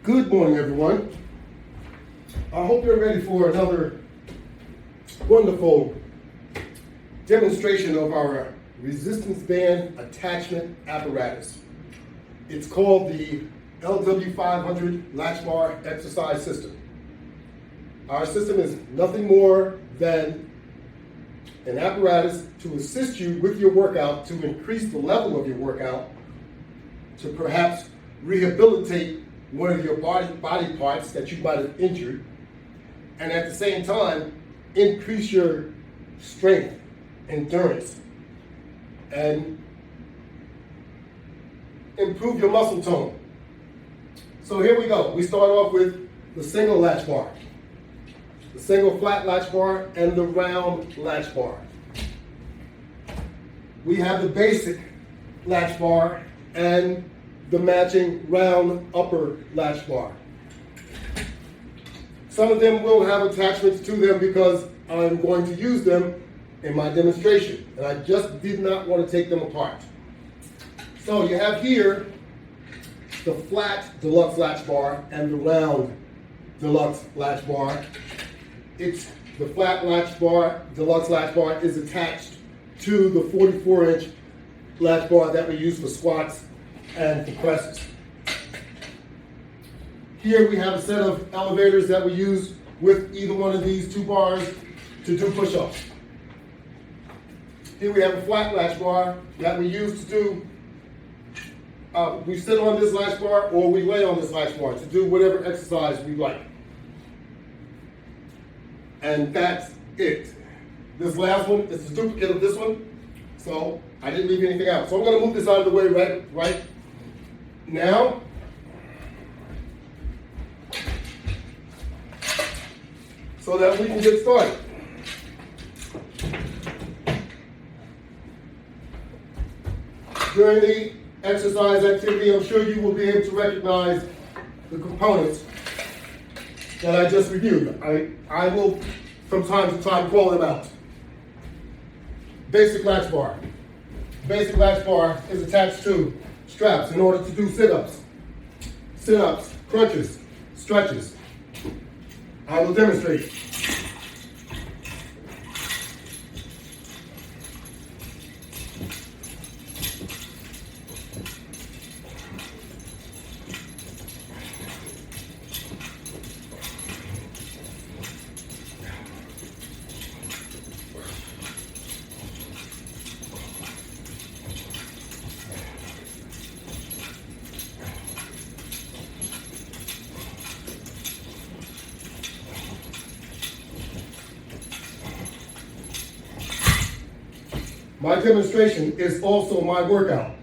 Good morning, everyone. I hope you're ready for another wonderful demonstration of our resistance band attachment apparatus. It's called the LW500 Latch Bar Exercise system. Our system is nothing more than an apparatus to assist you with your workout, to increase the level of your workout, to perhaps rehabilitate one of your body parts that you might have injured, and at the same time, increase your strength, endurance, and improve your muscle tone. So here we go. We start off with the single latch bar, the single flat latch bar, and the round latch bar. We have the basic latch bar and the matching round upper latch bar. Some of them will have attachments to them because I'm going to use them in my demonstration, and I just did not want to take them apart. So you have here the flat deluxe latch bar and the round deluxe latch bar. It's the flat latch bar, deluxe latch bar is attached to the 44-inch latch bar that we use for squats and for presses. Here we have a set of elevators that we use with either one of these two bars to do push-ups. Here we have a flat latch bar that we use to do, we sit on this latch bar or we lay on this latch bar to do whatever exercise we like. And that's it. This last one is a duplicate of this one, so I didn't leave anything out. So I'm going to move this out of the way right now. So that we can get started. During the exercise activity, I'm sure you will be able to recognize the components that I just reviewed. I will, from time to time, call them out. Basic latch bar. Basic latch bar is attached to straps in order to do sit-ups, crunches, stretches. I will demonstrate. My demonstration is also my workout.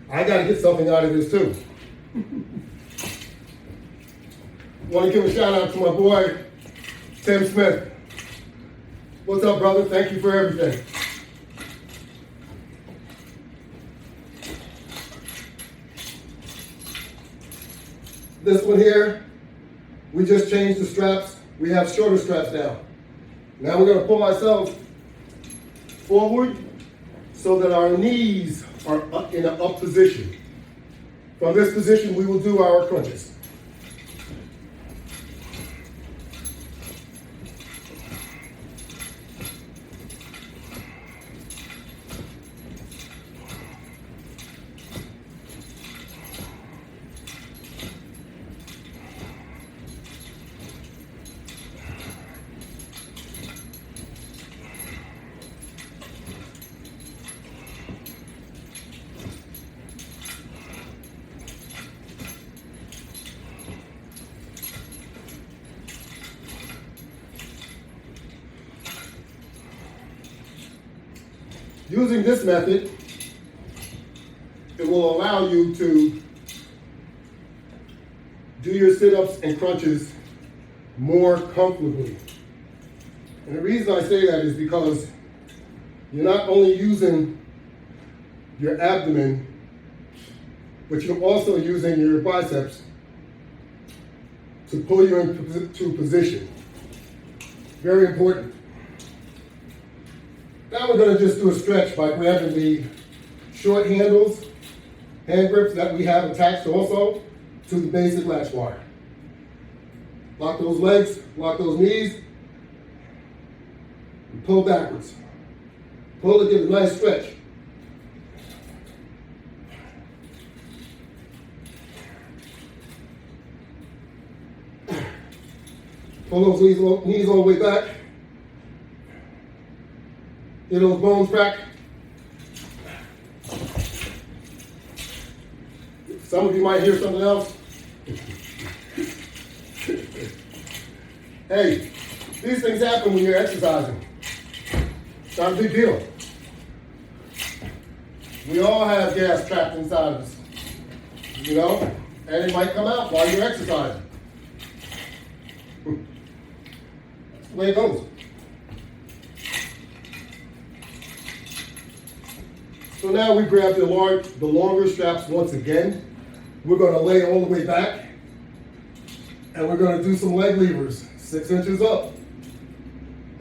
I got to get something out of this too. Want to give a shout out to my boy, Tim Smith. What's up, brother? Thank you for everything. This one here, we just changed the straps. We have shorter straps now. Now we're going to pull ourselves forward so that our knees are up in an up position. From this position, we will do our crunches. Using this method, it will allow you to do your sit-ups and crunches more comfortably. And the reason I say that is because you're not only using your abdomen, but you're also using your biceps to pull you into position. Very important. Now we're going to just do a stretch by grabbing the short handles hand grips that we have attached also to the basic latch bar. Lock those legs, lock those knees, and pull backwards. Pull it, give it a nice stretch. Pull those knees all the way back. Get those bones crack. Some of you might hear something else. Hey, these things happen when you're exercising. It's not a big deal. We all have gas trapped inside of us, you know, and it might come out while you're exercising. That's the way it goes. So now we grab the longer straps once again. We're going to lay all the way back, and we're going to do some leg levers, 6 inches up,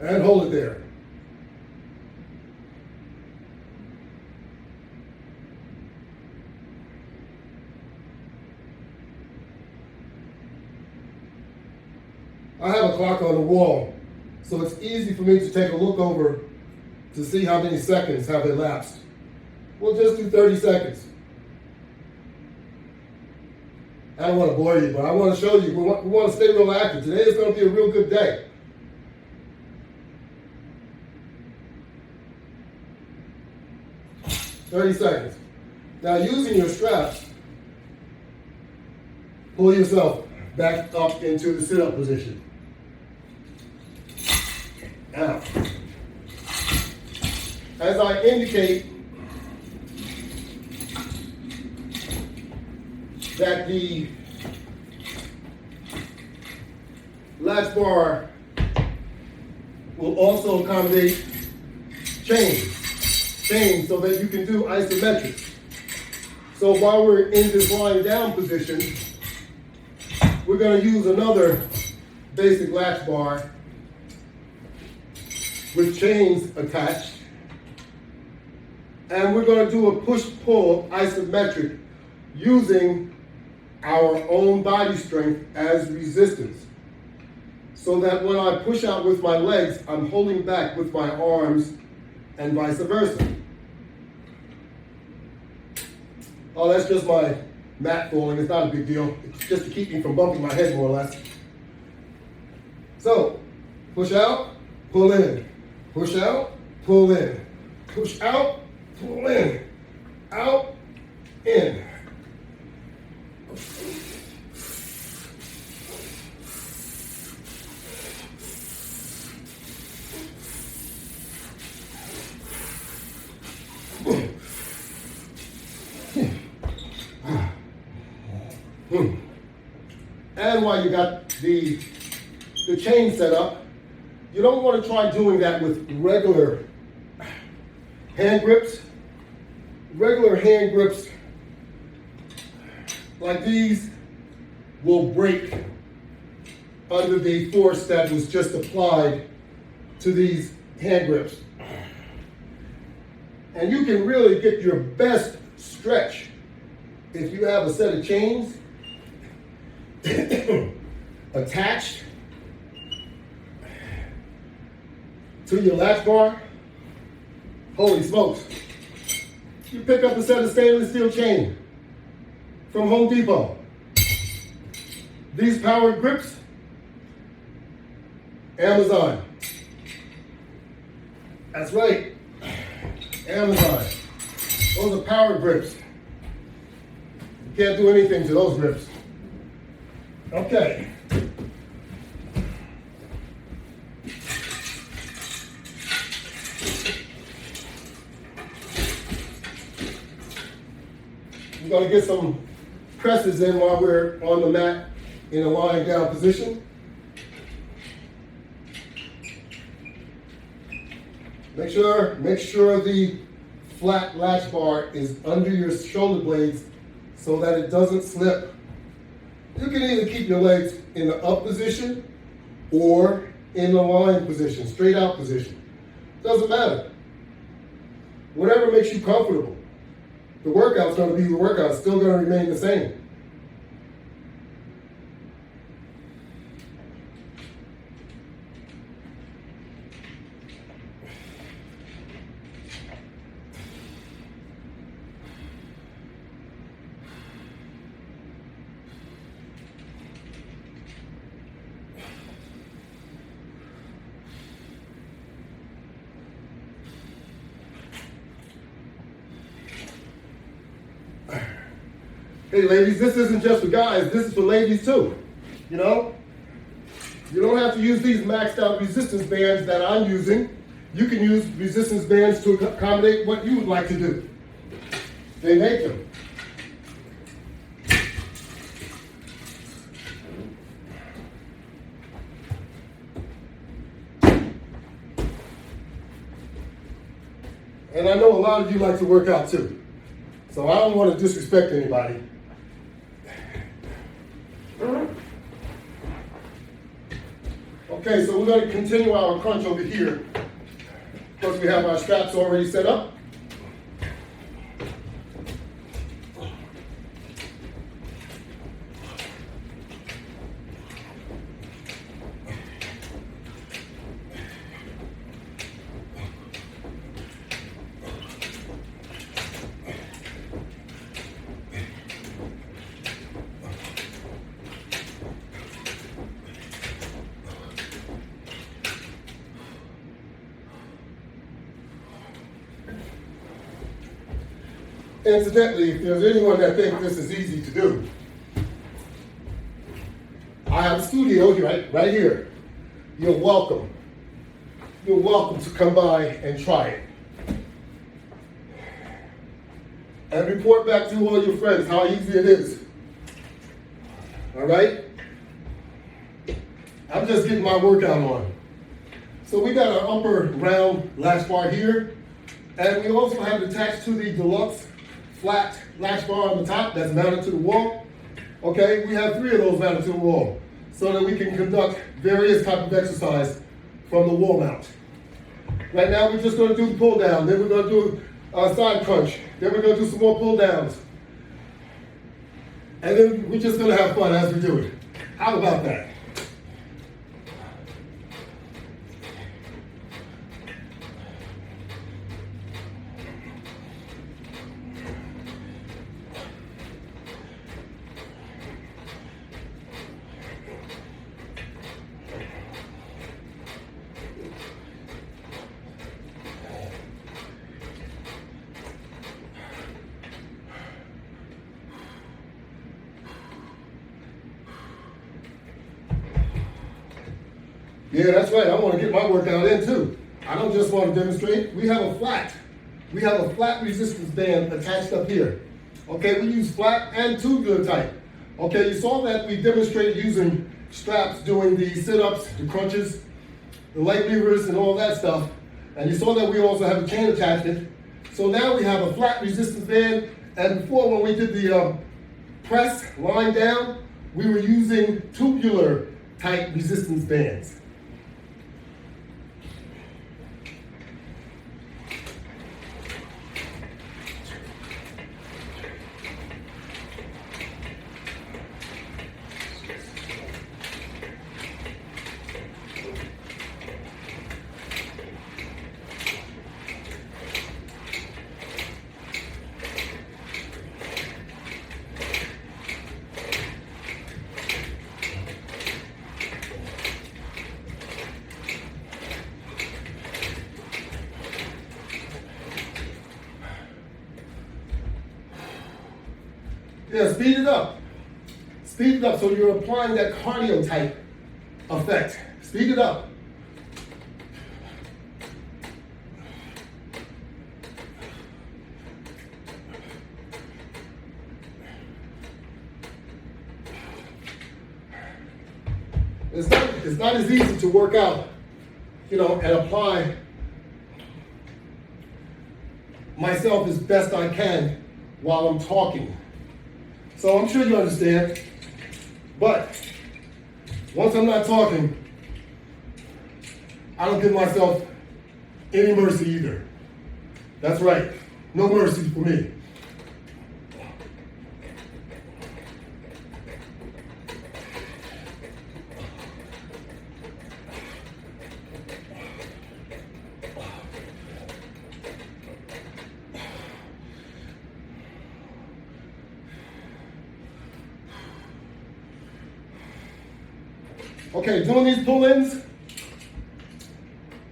and hold it there. I have a clock on the wall, so it's easy for me to take a look over to see how many seconds have elapsed. We'll just do 30 seconds. I don't want to bore you, but I want to show you, we want to stay real active. Today is going to be a real good day. "30 seconds. Now using your straps, pull yourself back up into the sit-up position. Now, as I indicate that the latch bar will also accommodate chains so that you can do isometrics. So while we're in this lying down position, we're going to use another basic latch bar with chains attached, and we're going to do a push-pull isometric using our own body strength as resistance, so that when I push out with my legs, I'm holding back with my arms and vice versa. Oh, that's just my mat falling. It's not a big deal. It's just to keep me from bumping my head more or less. So, push out, pull in. Push out, pull in. Push out, pull in. Out, in. And while you got the chain set up, you don't want to try doing that with regular hand grips. Regular hand grips like these will break under the force that was just applied to these hand grips. And you can really get your best stretch if you have a set of chains attached to your latch bar. Holy smokes. You pick up a set of stainless steel chain from Home Depot. These power grips, Amazon. That's right, Amazon. Those are power grips. You can't do anything to those grips. Okay. We're going to get some presses in while we're on the mat in a lying down position. Make sure the flat latch bar is under your shoulder blades so that it doesn't slip. You can either keep your legs in the up position or in the lying position, straight out position. Doesn't matter. Whatever makes you comfortable. the workout's going to be the workout. It's still going to remain the same. Hey ladies, this isn't just for guys, this is for ladies too. You know? You don't have to use these maxed out resistance bands that I'm using. You can use resistance bands to accommodate what you would like to do. They make them. And I know a lot of you like to work out too. So I don't want to disrespect anybody. Okay, so we're going to continue our crunch over here. Of course, we have our straps already set up. Incidentally, if there's anyone that thinks this is easy to do, I have a studio right here. You're welcome. You're welcome to come by and try it. And report back to all your friends how easy it is. All right? I'm just getting my workout on. So we got our upper round latch bar here, and we also have it attached to the deluxe flat latch bar on the top that's mounted to the wall. Okay, we have 3 of those mounted to the wall so that we can conduct various type of exercise from the wall mount. Right now we're just going to do the pull down, then we're going to do a side crunch, then we're going to do some more pull downs. And then we're just going to have fun as we do it. How about that? Yeah, that's right. I want to get my workout in too. I don't just want to demonstrate. We have a flat resistance band attached up here. Okay, we use flat and tubular type. Okay, you saw that we demonstrated using straps doing the sit-ups, the crunches, the leg levers and all that stuff. And you saw that we also have a chain attachment. So now we have a flat resistance band. And before, when we did the press line down, we were using tubular type resistance bands. Yeah, speed it up. Speed it up so you're applying that cardio type effect. Speed it up. It's not as easy to work out, and apply myself as best I can while I'm talking. So I'm sure you understand, but once I'm not talking, I don't give myself any mercy either. That's right, no mercy for me. Okay, doing these pull-ins,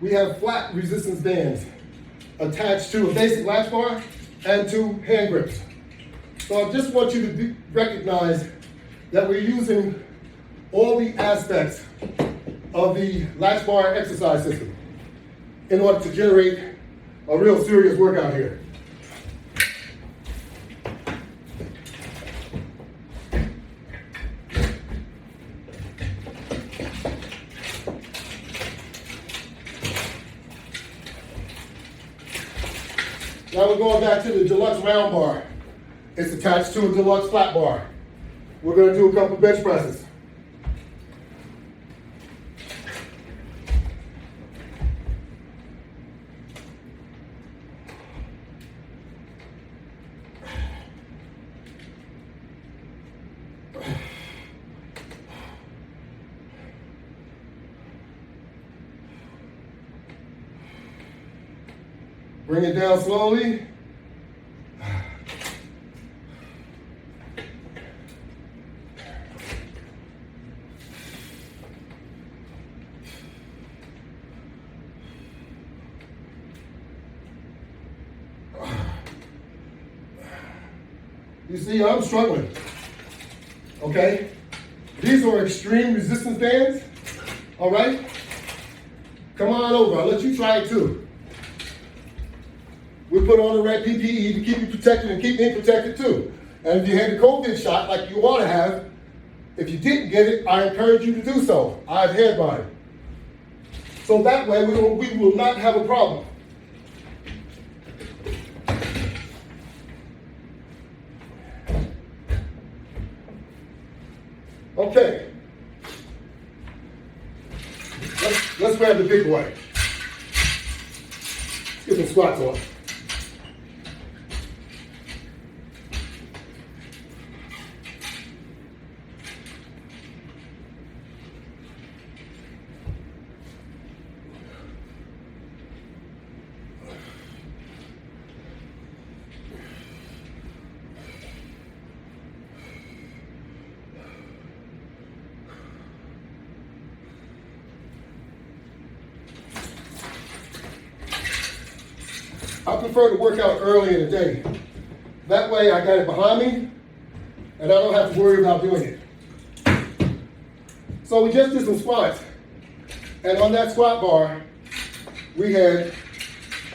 we have flat resistance bands attached to a basic latch bar and to hand grips. So I just want you to recognize that we're using all the aspects of the latch bar exercise system in order to generate a real serious workout here. Now we're going back to the deluxe round bar. It's attached to a deluxe flat bar. We're going to do a couple bench presses. Bring it down slowly. You see, I'm struggling, okay? These are extreme resistance bands, all right? Come on over, I'll let you try it too. We put on the right PPE to keep you protected and keep me protected too. And if you had the COVID shot like you ought to have, if you didn't get it, I encourage you to do so. I've had mine. So that way we will not have a problem. Okay. Let's grab the big boy. Let's get some squats on. I prefer to work out early in the day. That way I got it behind me and I don't have to worry about doing it. So we just did some squats. And on that squat bar, we had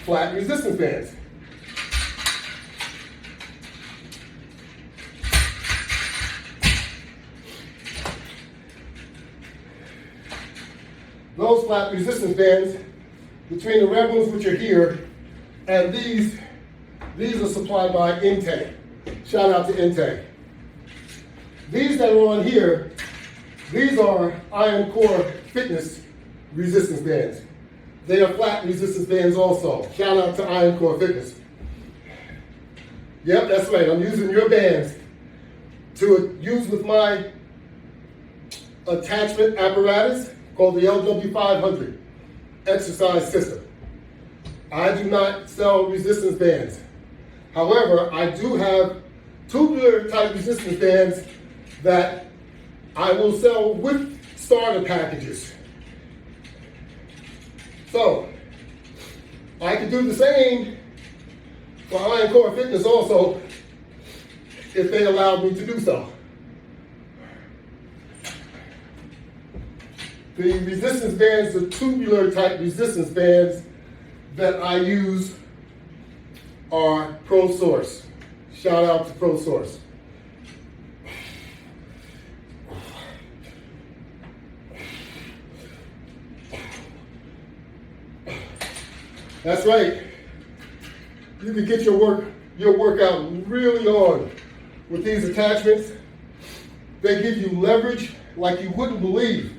flat resistance bands. Those flat resistance bands, between the red ones which are here, and these are supplied by Integ. Shout out to Integ. These that are on here, these are Iron Core Fitness resistance bands. They are flat resistance bands also. Shout out to Iron Core Fitness. Yep, that's right. I'm using your bands to use with my attachment apparatus called the LW500 Exercise System. I do not sell resistance bands. However, I do have tubular type resistance bands that I will sell with starter packages. So, I could do the same for Iron Core Fitness also if they allowed me to do so. The resistance bands, the tubular type resistance bands that I use are Pro Source. Shout out to Pro Source. That's right. You can get your workout really on with these attachments. They give you leverage like you wouldn't believe,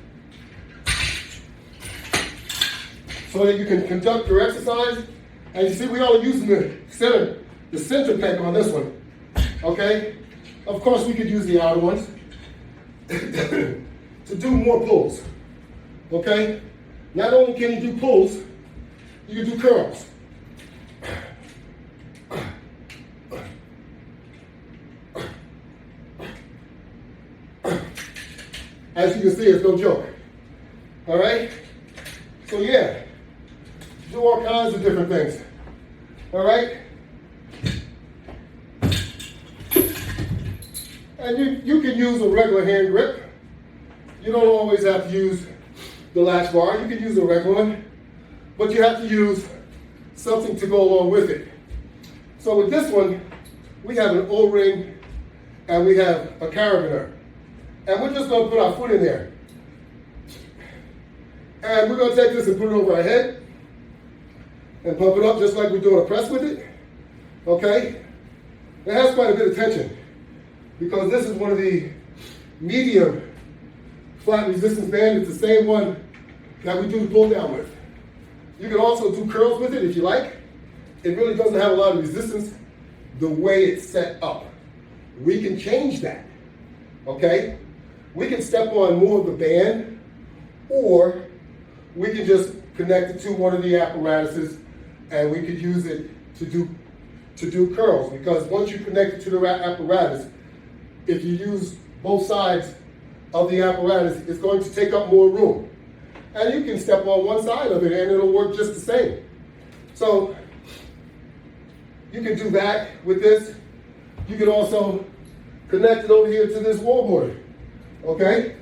so that you can conduct your exercise. And you see, we are using the center peg on this one, okay? Of course, we could use the outer ones to do more pulls, okay? Not only can you do pulls, you can do curls. As you can see, it's no joke. All right? So yeah, do all kinds of different things. All right? And you can use a regular hand grip. You don't always have to use the latch bar. You can use a regular one, but you have to use something to go along with it. So with this one, we have an O-ring and we have a carabiner. And we're just gonna put our foot in there. And we're gonna take this and put it over our head and pump it up just like we're doing a press with it, okay? It has quite a bit of tension because this is one of the medium flat resistance bands. It's the same one that we do the pull down with. You can also do curls with it if you like. It really doesn't have a lot of resistance the way it's set up. We can change that, okay? We can step on more of the band, or we can just connect it to one of the apparatuses and we could use it to do curls, because once you connect it to the apparatus, if you use both sides of the apparatus, it's going to take up more room. And you can step on one side of it and it'll work just the same. So you can do that with this. You can also connect it over here to this wall board, okay?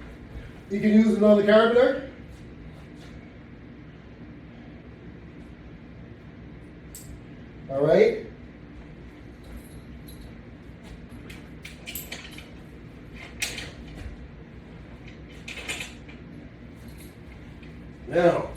You can use another carabiner. All right. Now,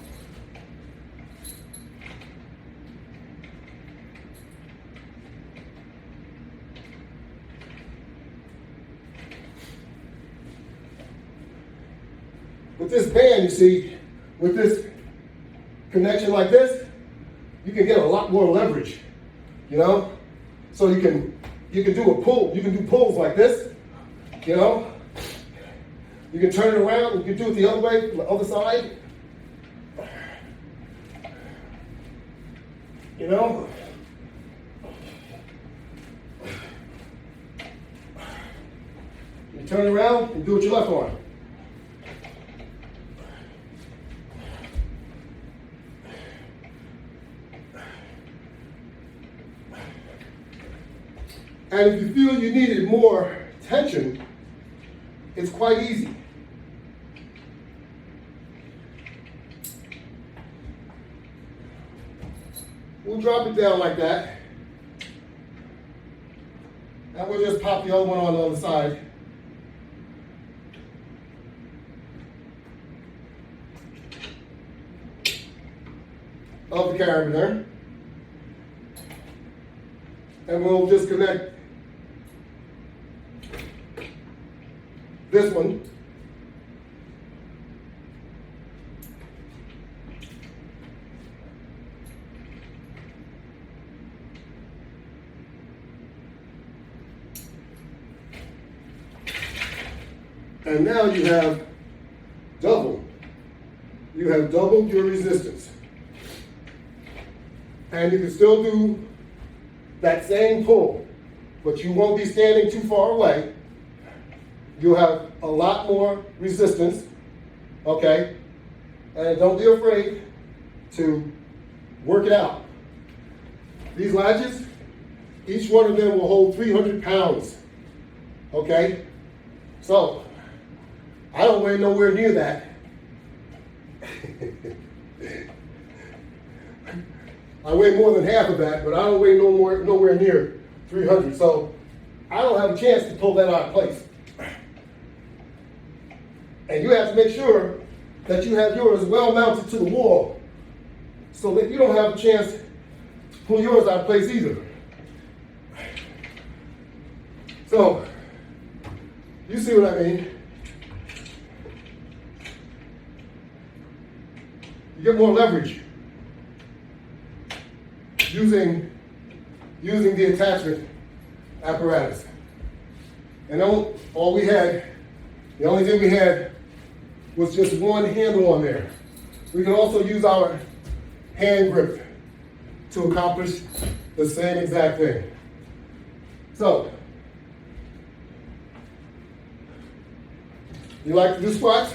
with this band, you see, with this connection like this, you can get a lot more leverage, you know? So you can do a pull, you can do pulls like this, you know? You can turn it around, you can do it the other way, from the other side. You know? You turn around and do it with your left arm. And if you feel you needed more tension, it's quite easy. We'll drop it down like that. And we'll just pop the other one on the other side. Of the carabiner. And we'll just connect this one. And now you have double. You have doubled your resistance. And you can still do that same pull, but you won't be standing too far away. You'll have a lot more resistance, okay? And don't be afraid to work it out. These latches, each one of them will hold 300 pounds, okay? So, I don't weigh nowhere near that. I weigh more than half of that, but I don't weigh nowhere near 300. So I don't have a chance to pull that out of place. And you have to make sure that you have yours well mounted to the wall so that you don't have a chance to pull yours out of place either. So, you see what I mean? You get more leverage using the attachment apparatus. And all we had, the only thing we had was just one handle on there. We can also use our hand grip to accomplish the same exact thing. So, you like to do squats?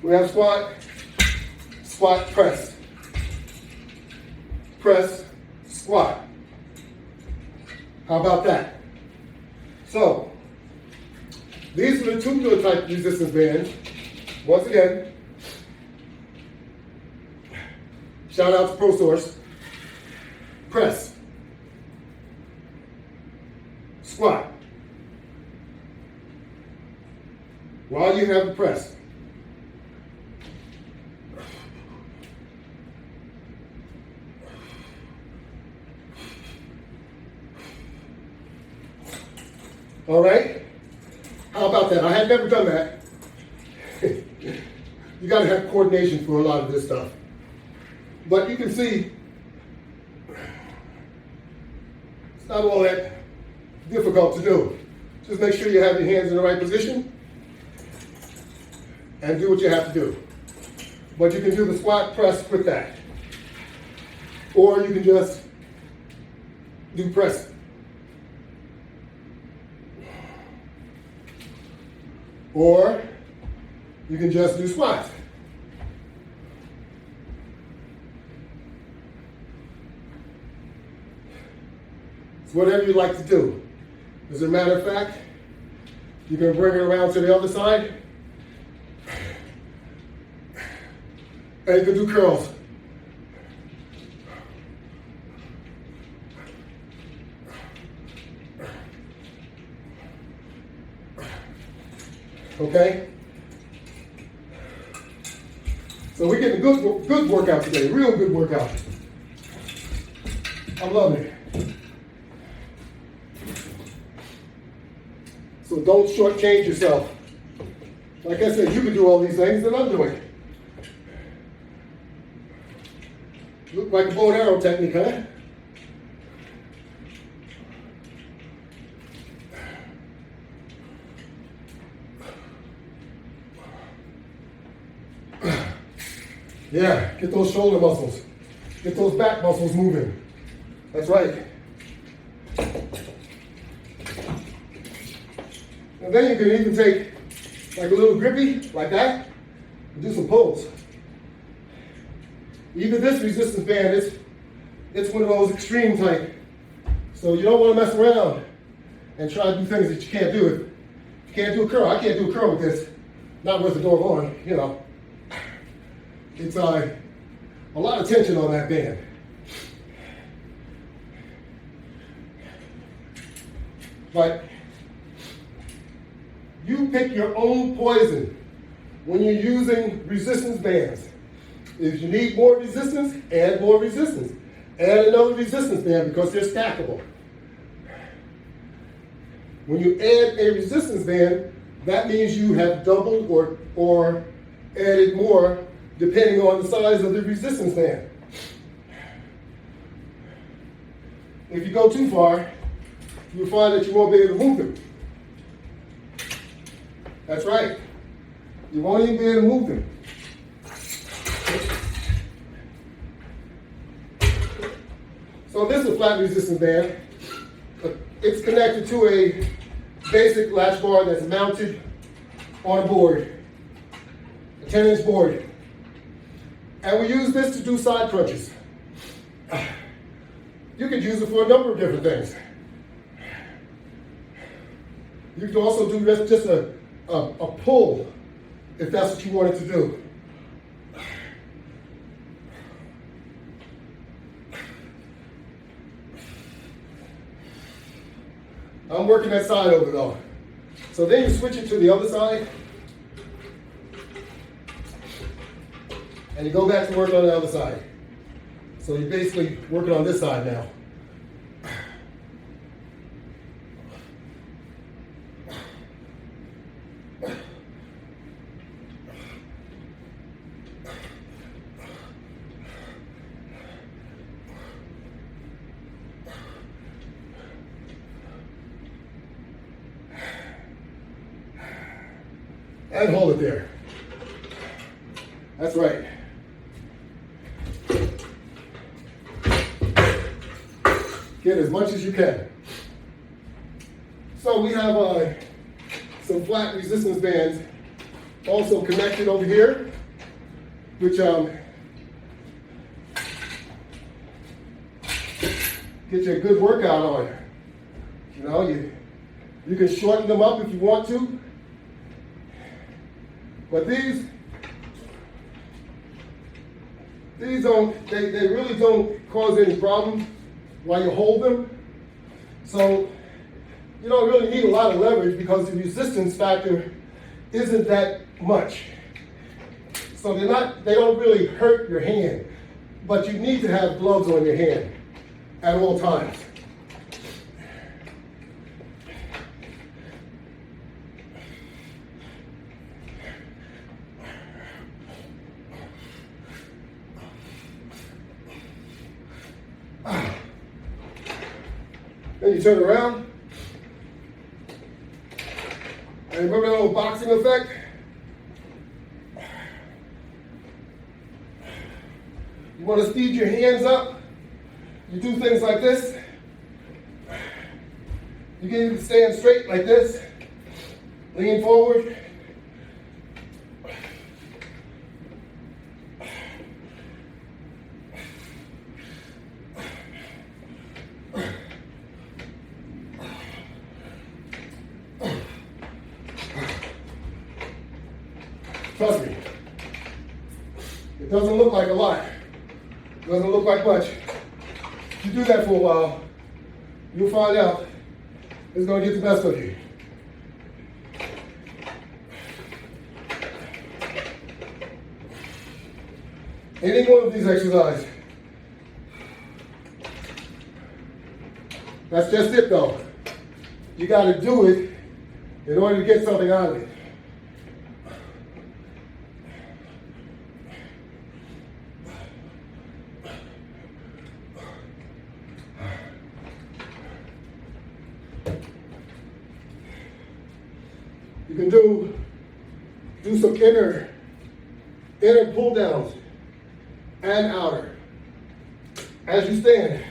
We have squat, squat, press. Press, squat. How about that? So, these are the tubular type resistance bands. Once again, shout out to ProSource. Press, squat. While you have the press. All right? How about that? I had never done that. You got to have coordination for a lot of this stuff. But you can see, it's not all that difficult to do. Just make sure you have your hands in the right position and do what you have to do. But you can do the squat press with that. Or you can just do press. Or you can just do squats. It's whatever you like to do. As a matter of fact, you can bring it around to the other side. And you can do curls. Okay? So we're getting a good workout today, real good workout. I'm loving it. So don't shortchange yourself. Like I said, you can do all these things that I'm doing. Look like a bow and arrow technique, huh? Yeah, get those shoulder muscles. Get those back muscles moving. That's right. And then you can even take like a little grippy, like that, and do some pulls. Even this resistance band, it's one of those extreme type. So you don't want to mess around and try to do things that you can't do. If you can't do a curl, I can't do a curl with this. Not worth the door going, you know. It's a lot of tension on that band. But you pick your own poison when you're using resistance bands. If you need more resistance, add more resistance. Add another resistance band because they're stackable. When you add a resistance band, that means you have doubled or added more depending on the size of the resistance band. If you go too far, you'll find that you won't be able to move them. That's right. You won't even be able to move them. So this is a flat resistance band. It's connected to a basic latch bar that's mounted on a board, a 10-inch board. And we use this to do side crunches. You could use it for a number of different things. You could also do just a pull if that's what you wanted to do. I'm working that side over though. So then you switch it to the other side. And you go back to working on the other side. So you're basically working on this side now. And hold it there. That's right. Get as much as you can. So we have some flat resistance bands also connected over here. which get you a good workout on. You know, you can shorten them up if you want to, but these they really don't cause any problems while you hold them. So you don't really need a lot of leverage because the resistance factor isn't that much. So they don't really hurt your hand, but you need to have gloves on your hand at all times. Then you turn around. And remember that old boxing effect? You want to speed your hands up? You do things like this. You can even stand straight like this. Lean forward. Trust me, it doesn't look like a lot. It doesn't look like much. If you do that for a while, you'll find out it's going to get the best of you. Any one of these exercises. That's just it though. You got to do it in order to get something out of it. You can do some inner pull downs and outer as you stand.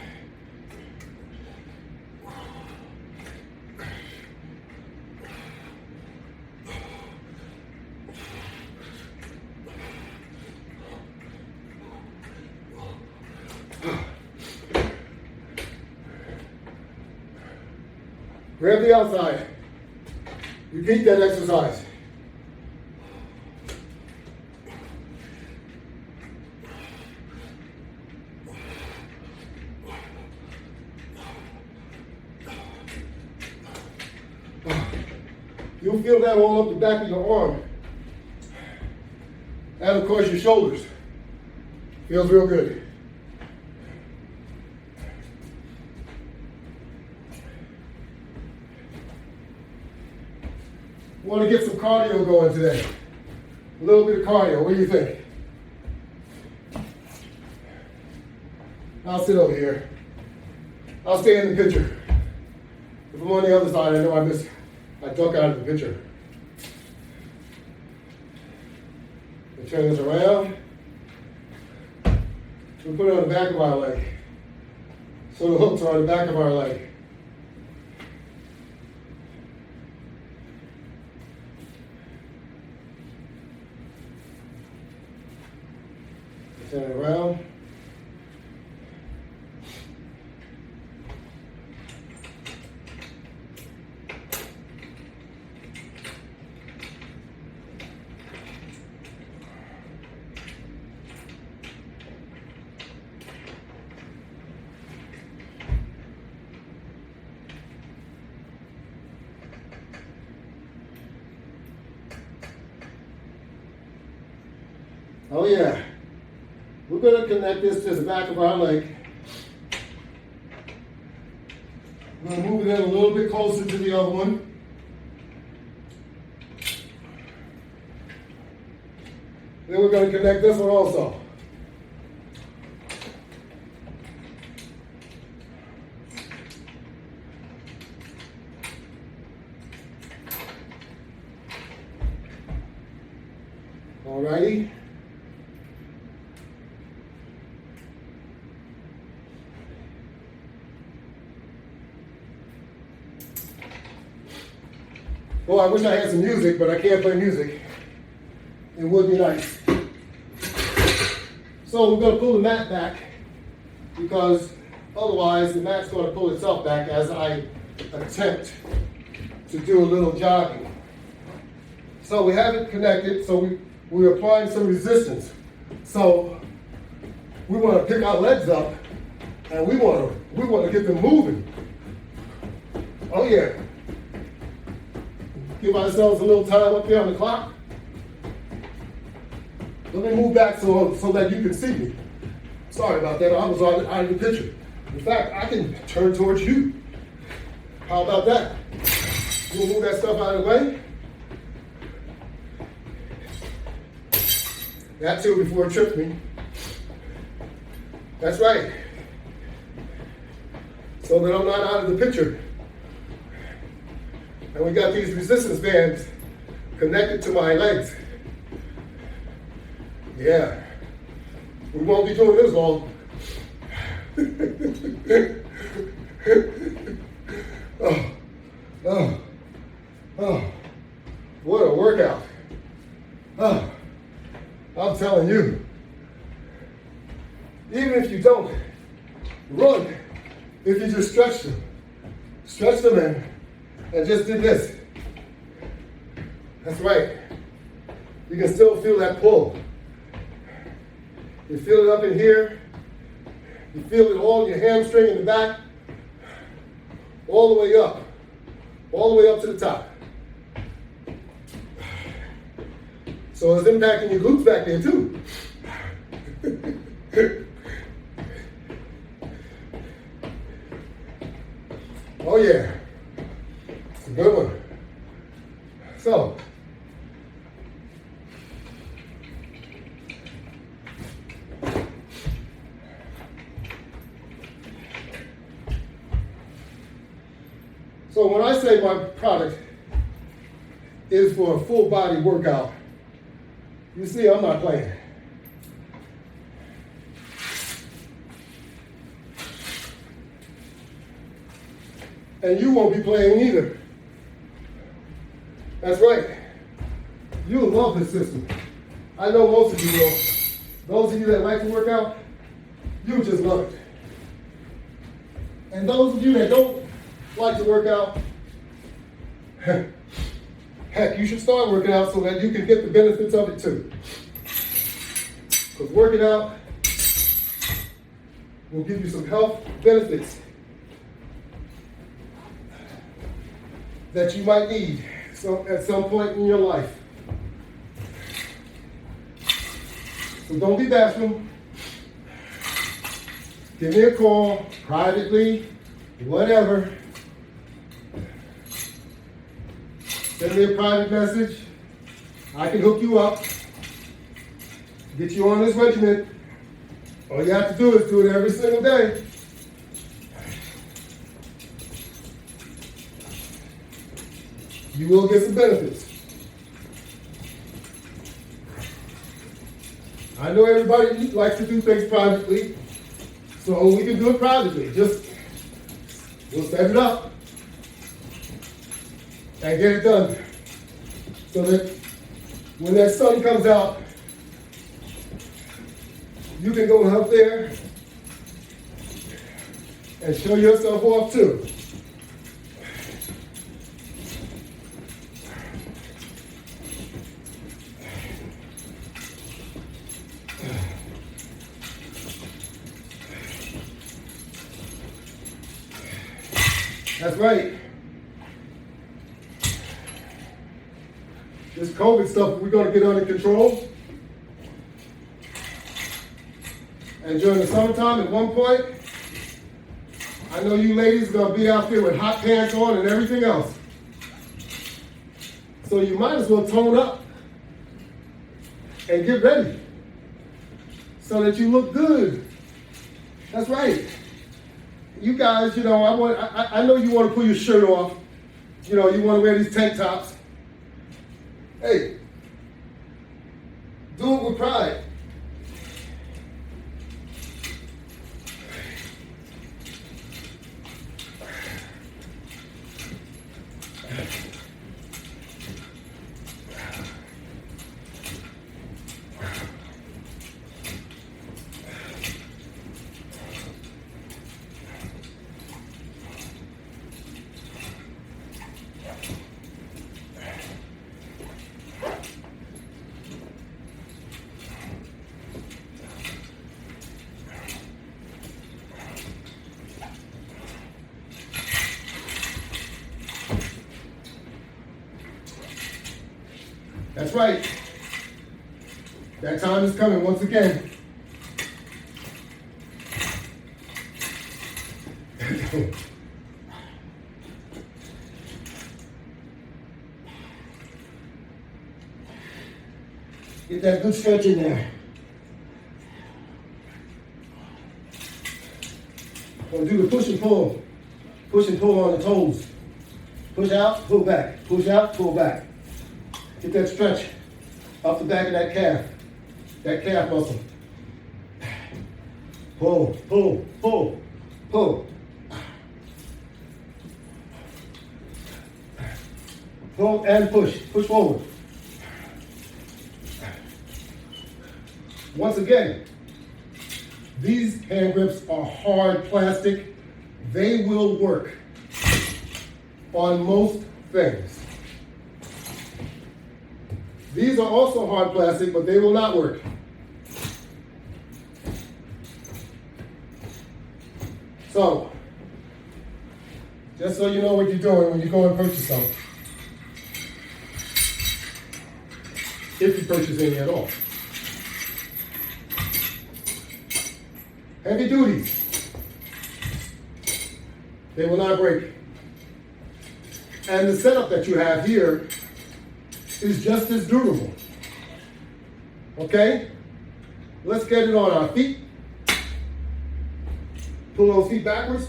Grab the outside. Repeat that exercise. You'll feel that all up the back of your arm. And of course your shoulders. Feels real good. Want to get some cardio going today. A little bit of cardio. What do you think? I'll sit over here. I'll stay in the picture. If I'm on the other side, I know I duck out of the picture. We turn this around. We put it on the back of our leg. So the hooks are on the back of our leg. Turn it around. Oh yeah. We're going to connect this to the back of our leg. I'm going to move it in a little bit closer to the other one. Then we're going to connect this one also. Alrighty. Well, I wish I had some music, but I can't play music. It would be nice. So we're going to pull the mat back because otherwise the mat's going to pull itself back as I attempt to do a little jogging. So we have it connected, so we're applying some resistance. So we want to pick our legs up and we want to get them moving. Oh yeah. Give ourselves a little time up there on the clock. Let me move back so that you can see me. Sorry about that, I was out of the picture. In fact, I can turn towards you. How about that? We'll move that stuff out of the way. That too before it trips me. That's right. So that I'm not out of the picture. And we got these resistance bands connected to my legs. Yeah. We won't be doing this long. What a workout. I'm telling you. Even if you don't run, if you just stretch them and just do this. That's right. You can still feel that pull. You feel it up in here. You feel it all in your hamstring in the back. All the way up. All the way up to the top. So it's impacting your glutes back there too. Oh yeah. It's a good one. So, when I say my product is for a full body workout, you see I'm not playing. And you won't be playing either. That's right. You'll love this system. I know most of you will. Those of you that like to work out, you'll just love it. And those of you that don't like to work out, heck, you should start working out so that you can get the benefits of it too. Because working out will give you some health benefits that you might need at some point in your life. So don't be bashful. Give me a call privately, whatever. Send me a private message. I can hook you up, get you on this regimen. All you have to do is do it every single day. You will get some benefits. I know everybody likes to do things privately, so we can do it privately. We'll set it up and get it done so that when that sun comes out, you can go up there and show yourself off too. That's right. This COVID stuff, we're going to get under control. And during the summertime, at one point, I know you ladies are going to be out there with hot pants on and everything else. So you might as well tone up and get ready so that you look good. That's right. You guys, you know, I know you want to pull your shirt off. You know, you want to wear these tank tops. Hey, do it with pride. That's right. That time is coming once again. Get that good stretch in there. We'll do the push and pull. Push and pull on the toes. Push out, pull back. Push out, pull back. Get that stretch up the back of that calf muscle. Pull, pull, pull, pull. Pull and push. Push forward. Once again, these hand grips are hard plastic. They will work on most things. These are also hard plastic, but they will not work. So, just so you know what you're doing when you go and purchase some. If you purchase any at all. Heavy duties. They will not break. And the setup that you have here is just as durable. Okay? Let's get it on our feet. Pull those feet backwards.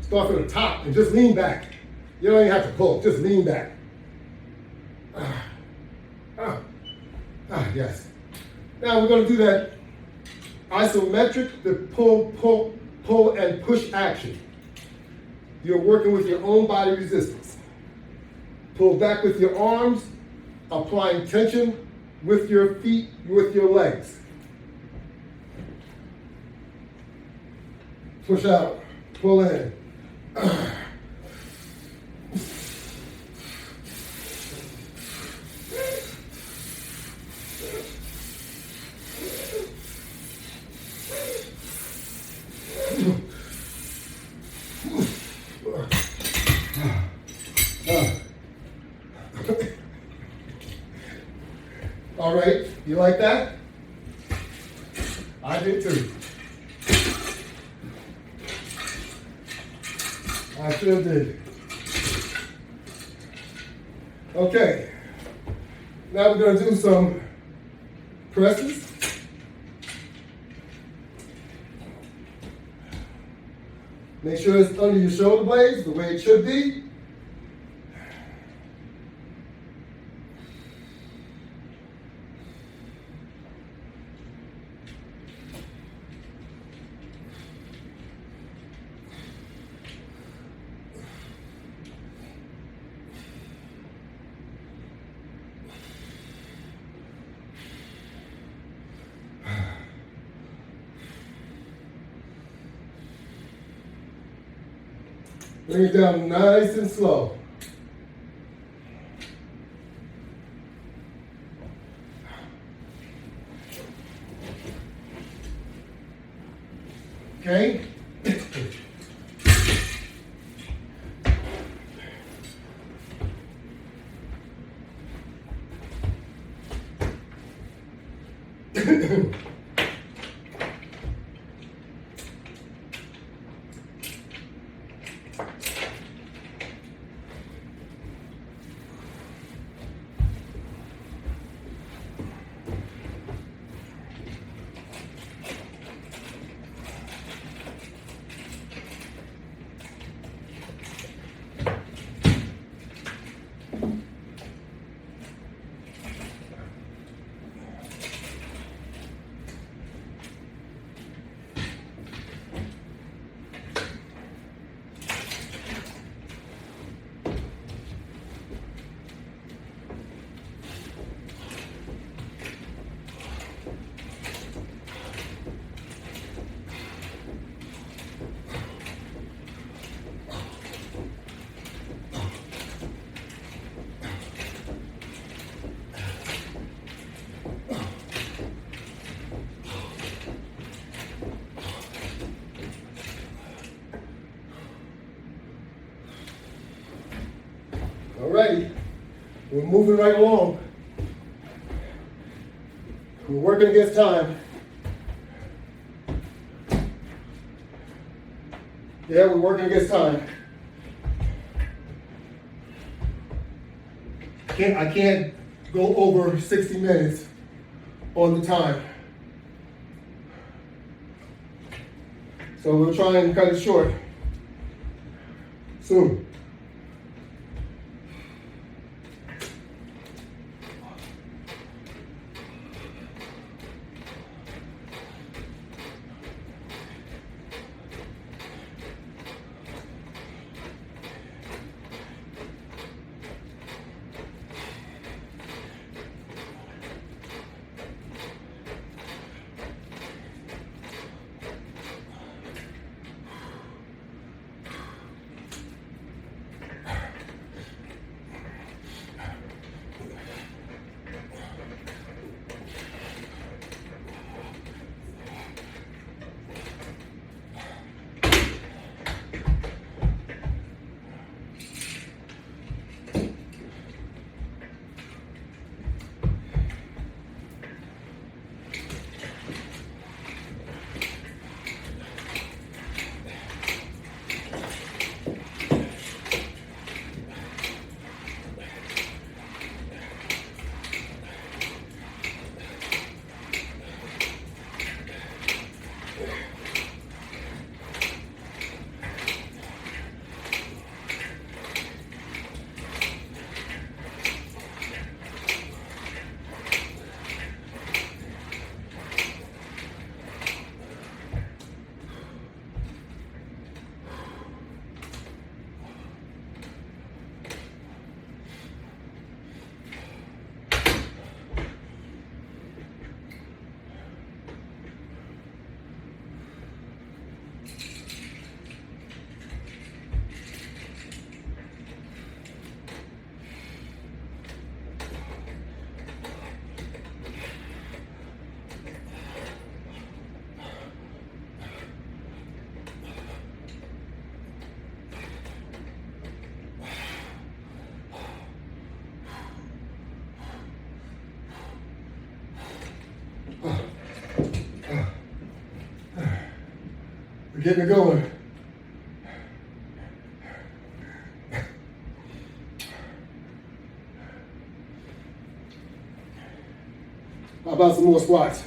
Start from the top and just lean back. You don't even have to pull, just lean back. Yes. Now we're going to do that isometric, the pull, pull, pull, and push action. You're working with your own body resistance. Pull back with your arms, applying tension with your feet, with your legs. Push out, pull in. All right, you like that? I did too. I sure did. Okay, now we're going to do some presses. Make sure it's under your shoulder blades the way it should be. Bring it down nice and slow. Okay? Alrighty, We're moving right along. We're working against time. Yeah, we're working against time. I can't go over 60 minutes on the time. So we'll try and cut it short soon. We're getting it going. How about some more squats?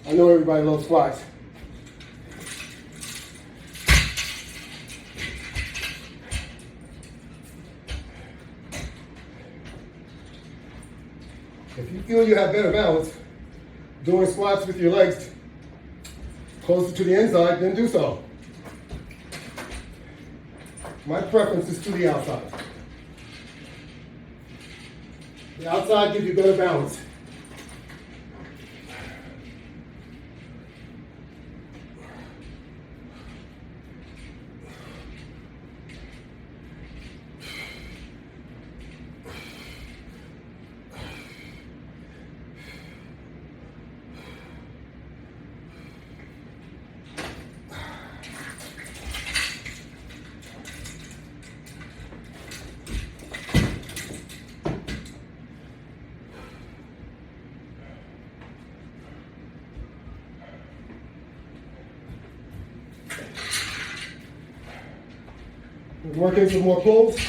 I know everybody loves squats. If you feel you have better balance doing squats with your legs closer to the inside, then do so. My preference is to the outside. The outside gives you better balance. We're working some more pulls.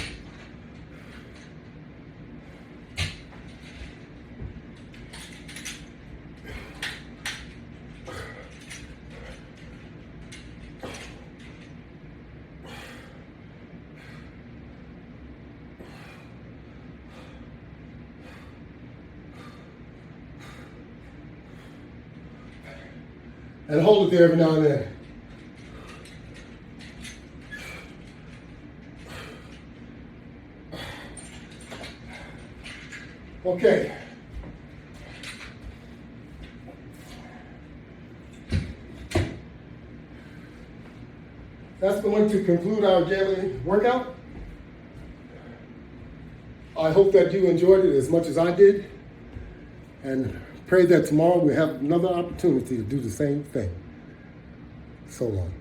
And hold it there every now and then. Okay. That's going to conclude our daily workout. I hope that you enjoyed it as much as I did, and pray that tomorrow we have another opportunity to do the same thing. So long.